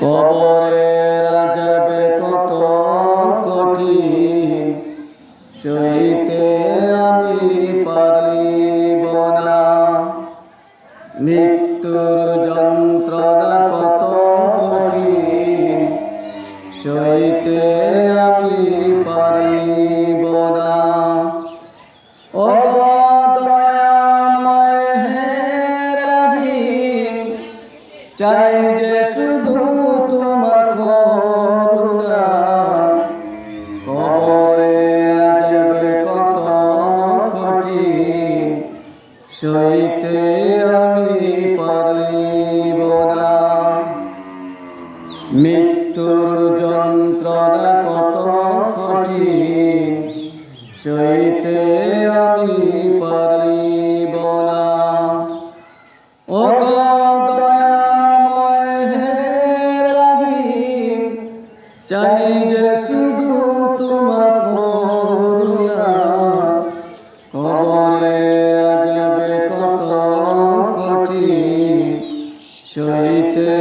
কবরের আযাবে কত কঠিন, সইতে আমি পারিব না। মৃত্যুর যন্ত্রণা কত কঠিন, সইতে আমি পারিব না। ও গো দয়াময় হে রহিম, চাই যে শুধু তোমার করুণা। কবরে আযাবে কত কঠিন, সইতে আমি পারিব না। মৃত্যুর যন্ত্রণা কত কঠিন, সইতে আমি পারিব না। ও গো দয়াময় হে রহিম, চাই যে শুধু তোমার করুণা। কবরে আযাবে কত কঠিন, সইতে